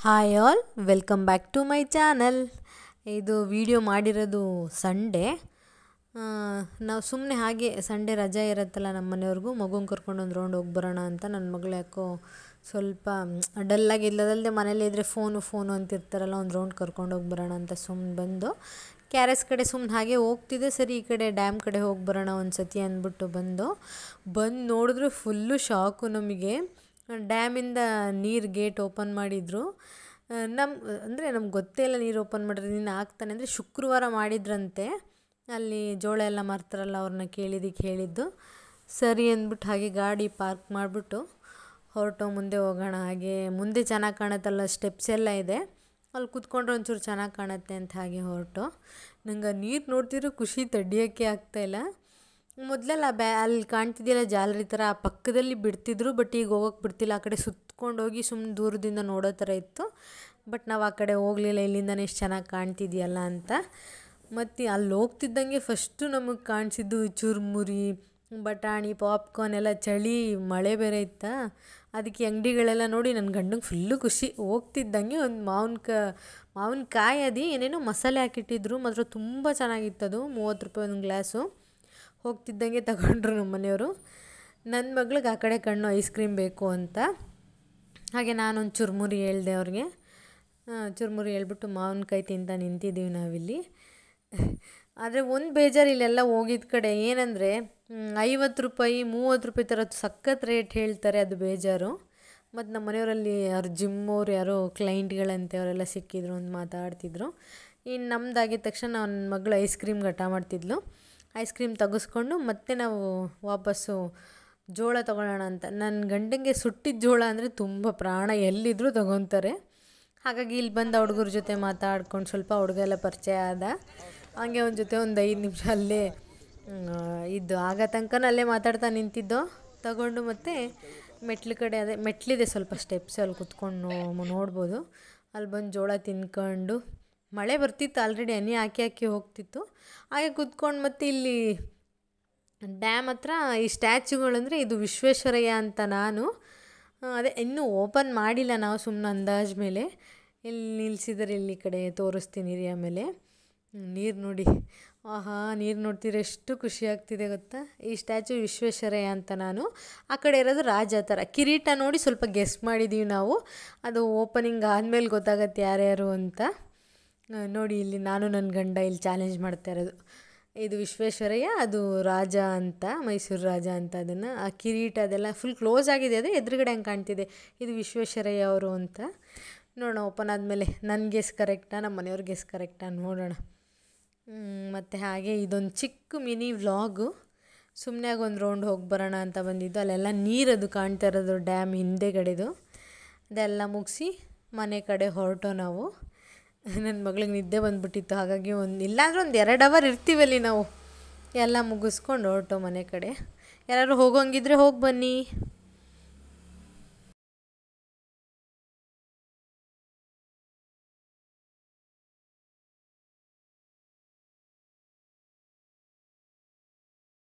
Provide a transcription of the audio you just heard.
Hi all, welcome back to my channel. ಇದು video ಮಾಡಿರೋದು Sunday. ನಾವು ಸುಮ್ಮನೆ ಹಾಗೆ ಸಂಡೇ ರಜೆ ಇರುತ್ತಲ್ಲ ನಮ್ಮ ಮನೆಯವ್ರಿಗೂ, ಮಗುನ ಕರ್ಕೊಂಡು ಒಂದು ರೌಂಡ್ ಹೋಗಿ ಬರೋಣ ಅಂತ. ನನ್ನ ಮಗಳು ಯಾಕೋ ಸ್ವಲ್ಪ ಡಲ್ಲಾಗಿ ಇಲ್ಲದಲ್ಲದೆ ಮನೇಲಿ ಇದ್ದರೆ ಫೋನು ಅಂತಿರ್ತಾರಲ್ಲ, ಒಂದು ರೌಂಡ್ ಕರ್ಕೊಂಡು ಹೋಗಿ ಬರೋಣ ಅಂತ ಸುಮ್ಮನೆ ಬಂದು ಕ್ಯಾರೆಸ್ ಕಡೆ ಸುಮ್ಮನೆ ಹಾಗೆ ಹೋಗ್ತಿದ್ದೆ. ಸರಿ ಈ ಕಡೆ ಡ್ಯಾಮ್ ಕಡೆ ಹೋಗಿ ಬರೋಣ ಒಂದು ಸತಿ ಅಂದ್ಬಿಟ್ಟು ಬಂದು ನೋಡಿದ್ರೆ ಫುಲ್ಲು ಶಾಕು ನಮಗೆ. ಡ್ಯಾಮಿಂದ ನೀರು ಗೇಟ್ ಓಪನ್ ಮಾಡಿದರು. ನಮ್ಗೆ ಗೊತ್ತೇ ಇಲ್ಲ ನೀರು ಓಪನ್ ಮಾಡಿದ್ರೆ ನೀನು ಆಗ್ತಾನೆ ಅಂದರೆ ಶುಕ್ರವಾರ ಮಾಡಿದ್ರಂತೆ. ಅಲ್ಲಿ ಜೋಳ ಎಲ್ಲ ಮಾರ್ತಾರಲ್ಲ ಅವ್ರನ್ನ ಕೇಳಿದ್ದಕ್ಕೆ ಹೇಳಿದ್ದು. ಸರಿ ಅಂದ್ಬಿಟ್ಟು ಹಾಗೆ ಗಾಡಿ ಪಾರ್ಕ್ ಮಾಡಿಬಿಟ್ಟು ಹೊರಟು ಮುಂದೆ ಹೋಗೋಣ. ಹಾಗೆ ಮುಂದೆ ಚೆನ್ನಾಗಿ ಕಾಣುತ್ತಲ್ಲ, ಸ್ಟೆಪ್ಸ್ ಎಲ್ಲ ಇದೆ, ಅಲ್ಲಿ ಕೂತ್ಕೊಂಡ್ರೆ ಒಂಚೂರು ಚೆನ್ನಾಗಿ ಕಾಣುತ್ತೆ ಅಂತ ಹಾಗೆ ಹೊರಟು. ನಂಗೆ ನೀರು ನೋಡ್ತಿರೋ ಖುಷಿ ತಡಿಯೋಕ್ಕೆ ಆಗ್ತಾಯಿಲ್ಲ. ಮೊದಲೆಲ್ಲ ಅಲ್ಲಿ ಕಾಣ್ತಿದ್ದಿಲ್ಲ ಜಾಲರಿ ಥರ, ಆ ಪಕ್ಕದಲ್ಲಿ ಬಿಡ್ತಿದ್ರು, ಬಟ್ ಈಗ ಹೋಗೋಕ್ಕೆ ಬಿಡ್ತಿಲ್ಲ. ಆ ಕಡೆ ಸುತ್ಕೊಂಡೋಗಿ ಸುಮ್ಮನೆ ದೂರದಿಂದ ನೋಡೋ ಥರ ಇತ್ತು. ಬಟ್ ನಾವು ಆ ಕಡೆ ಹೋಗಲಿಲ್ಲ, ಇಲ್ಲಿಂದನೇ ಎಷ್ಟು ಚೆನ್ನಾಗಿ ಕಾಣ್ತಿದೆಯಲ್ಲ ಅಂತ. ಮತ್ತು ಅಲ್ಲಿ ಹೋಗ್ತಿದ್ದಂಗೆ ಫಸ್ಟು ನಮಗೆ ಕಾಣಿಸಿದ್ದು ಚುರುಮುರಿ, ಬಟಾಣಿ, ಪಾಪ್ಕಾರ್ನ್ ಎಲ್ಲ. ಚಳಿ, ಮಳೆ ಬೇರೆ ಇತ್ತಾ, ಅದಕ್ಕೆ ಅಂಗಡಿಗಳೆಲ್ಲ ನೋಡಿ ನನ್ನ ಗಂಡಂಗೆ ಫುಲ್ಲು ಖುಷಿ. ಹೋಗ್ತಿದ್ದಂಗೆ ಒಂದು ಮಾವಿನಕಾಯಿ ಅದು ಏನೇನೋ ಮಸಾಲೆ ಹಾಕಿಟ್ಟಿದ್ರು, ಮಾತ್ರ ತುಂಬ ಚೆನ್ನಾಗಿತ್ತದು. 30 ರೂಪಾಯಿ ಒಂದು ಗ್ಲಾಸು. ಹೋಗ್ತಿದ್ದಂಗೆ ತಗೊಂಡ್ರು ನಮ್ಮ ಮನೆಯವರು. ನನ್ನ ಮಗಳಿಗೆ ಆ ಕಡೆ ಕಣ್ಣು ಐಸ್ ಕ್ರೀಮ್ ಬೇಕು ಅಂತ. ಹಾಗೆ ನಾನೊಂದು ಚುರುಮುರಿ ಹೇಳ್ದೆ ಅವ್ರಿಗೆ. ಚುರುಮುರಿ ಹೇಳ್ಬಿಟ್ಟು ಮಾವಿನಕಾಯಿ ತಿಂತ ನಿಂತಿದ್ದೀವಿ ನಾವಿಲ್ಲಿ. ಆದರೆ ಒಂದು ಬೇಜಾರು ಇಲ್ಲೆಲ್ಲ ಹೋಗಿದ್ದ ಕಡೆ ಏನಂದರೆ 50 ರೂಪಾಯಿ 30 ರೂಪಾಯಿ ಥರ ಸಖತ್ ರೇಟ್ ಹೇಳ್ತಾರೆ, ಅದು ಬೇಜಾರು. ಮತ್ತು ನಮ್ಮ ಮನೆಯವರಲ್ಲಿ ಅವ್ರ ಜಿಮ್ಮವ್ರು ಯಾರೋ ಕ್ಲೈಂಟ್ಗಳಂತೆ, ಅವರೆಲ್ಲ ಸಿಕ್ಕಿದ್ರು, ಒಂದು ಮಾತಾಡ್ತಿದ್ರು. ಇನ್ನು ನಮ್ಮದಾಗಿದ್ದ ತಕ್ಷಣ ನನ್ನ ಮಗಳು ಐಸ್ ಕ್ರೀಮ್ ಗಟ್ಟ ಮಾಡ್ತಿದ್ಲು. ಐಸ್ ಕ್ರೀಮ್ ತೆಗೆಸ್ಕೊಂಡು ಮತ್ತೆ ನಾವು ವಾಪಸ್ಸು ಜೋಳ ತೊಗೊಳ್ಳೋಣ ಅಂತ. ನನ್ನ ಗಂಡಂಗೆ ಸುಟ್ಟಿದ್ದ ಜೋಳ ಅಂದರೆ ತುಂಬ ಪ್ರಾಣ, ಎಲ್ಲಿದ್ದರೂ ತೊಗೊತಾರೆ. ಹಾಗಾಗಿ ಇಲ್ಲಿ ಬಂದು ಹುಡುಗರ ಜೊತೆ ಮಾತಾಡ್ಕೊಂಡು ಸ್ವಲ್ಪ ಹುಡುಗ ಪರಿಚಯ ಆದ. ಹಂಗೆ ಒಂದು ಜೊತೆ ಒಂದು 5 ನಿಮಿಷ ಅಲ್ಲೇ ಇದ್ದು ಆಗ ತನಕ ಅಲ್ಲೇ ಮಾತಾಡ್ತಾ ನಿಂತಿದ್ದೋ. ತಗೊಂಡು ಮತ್ತು ಮೆಟ್ಲು ಕಡೆ, ಅದೇ ಮೆಟ್ಲಿದೆ ಸ್ವಲ್ಪ ಸ್ಟೆಪ್ಸ್, ಅಲ್ಲಿ ಕುತ್ಕೊಂಡು ನೋಡ್ಬೋದು. ಅಲ್ಲಿ ಬಂದು ಜೋಳ ತಿನ್ಕೊಂಡು, ಮಳೆ ಬರ್ತಿತ್ತು ಆಲ್ರೆಡಿ, ಹನಿ ಹಾಕಿ ಹೋಗ್ತಿತ್ತು. ಹಾಗೆ ಕುತ್ಕೊಂಡು ಮತ್ತು ಇಲ್ಲಿ ಡ್ಯಾಮ್ ಹತ್ರ ಈ ಸ್ಟ್ಯಾಚ್ಯುಗಳಂದರೆ ಇದು ವಿಶ್ವೇಶ್ವರಯ್ಯ ಅಂತ. ನಾನು ಅದೇ ಇನ್ನೂ ಓಪನ್ ಮಾಡಿಲ್ಲ, ನಾವು ಸುಮ್ಮನೆ ಅಂದಾಜು ಮೇಲೆ ಇಲ್ಲಿ ನಿಲ್ಲಿಸಿದರೆ ಇಲ್ಲಿ ಕಡೆ ತೋರಿಸ್ತೀನಿ ರೀ. ಆಮೇಲೆ ನೀರು ನೋಡಿ, ಆಹಾ, ನೀರು ನೋಡ್ತೀರ ಎಷ್ಟು ಖುಷಿ ಆಗ್ತಿದೆ ಗೊತ್ತಾ. ಈ ಸ್ಟ್ಯಾಚು ವಿಶ್ವೇಶ್ವರಯ್ಯ ಅಂತ. ನಾನು ಆ ಕಡೆ ಇರೋದು ರಾಜ ಥರ. ಕಿರೀಟ ನೋಡಿ ಸ್ವಲ್ಪ ಗೆಸ್ ಮಾಡಿದ್ದೀವಿ ನಾವು, ಅದು ಓಪನಿಂಗ್ ಆದಮೇಲೆ ಗೊತ್ತಾಗತ್ತೆ ಯಾರ್ಯಾರು ಅಂತ. ನೋಡಿ ಇಲ್ಲಿ ನಾನು ನನ್ನ ಗಂಡ ಇಲ್ಲಿ ಚಾಲೆಂಜ್ ಮಾಡ್ತಾ ಇರೋದು. ಇದು ವಿಶ್ವೇಶ್ವರಯ್ಯ, ಅದು ರಾಜ ಅಂತ, ಮೈಸೂರು ರಾಜ ಅಂತ. ಅದನ್ನು ಆ ಕಿರೀಟ ಅದೆಲ್ಲ ಫುಲ್ ಕ್ಲೋಸ್ ಆಗಿದೆ, ಅದು ಎದುರುಗಡೆ ಹಂಗೆ ಕಾಣ್ತಿದೆ. ಇದು ವಿಶ್ವೇಶ್ವರಯ್ಯ ಅವರು ಅಂತ. ನೋಡೋಣ ಓಪನ್ ಆದಮೇಲೆ ನನ್ನ ಗೆಸ್ ಕರೆಕ್ಟಾ, ನಮ್ಮ ಮನೆಯವ್ರ ಗೆಸ್ ಕರೆಕ್ಟಾ ನೋಡೋಣ. ಮತ್ತು ಹಾಗೆ ಇದೊಂದು ಚಿಕ್ಕ ಮಿನಿ ವ್ಲಾಗು. ಸುಮ್ಮನೆ ಒಂದು ರೌಂಡ್ ಹೋಗಿ ಬರೋಣ ಅಂತ ಬಂದಿದ್ದು. ಅಲ್ಲೆಲ್ಲ ನೀರದು ಕಾಣ್ತಾ ಇರೋದು, ಡ್ಯಾಮ್ ಹಿಂದೆಗಡೆದು. ಅದೆಲ್ಲ ಮುಗಿಸಿ ಮನೆ ಕಡೆ ಹೊರಟೋ ನಾವು. ನನ್ನ ಮಗಳಿಗೆ ನಿದ್ದೆ ಬಂದುಬಿಟ್ಟಿತ್ತು, ಹಾಗಾಗಿ ಇಲ್ಲಾಂದ್ರೆ ಒಂದು 2 ಅವರ್ ಇರ್ತೀವಲ್ಲಿ ನಾವು. ಎಲ್ಲ ಮುಗಿಸ್ಕೊಂಡು ಹೊರಟೋ ಮನೆ ಕಡೆ. ಯಾರಾದ್ರು ಹೋಗೋಂಗಿದ್ರೆ ಹೋಗಿ ಬನ್ನಿ.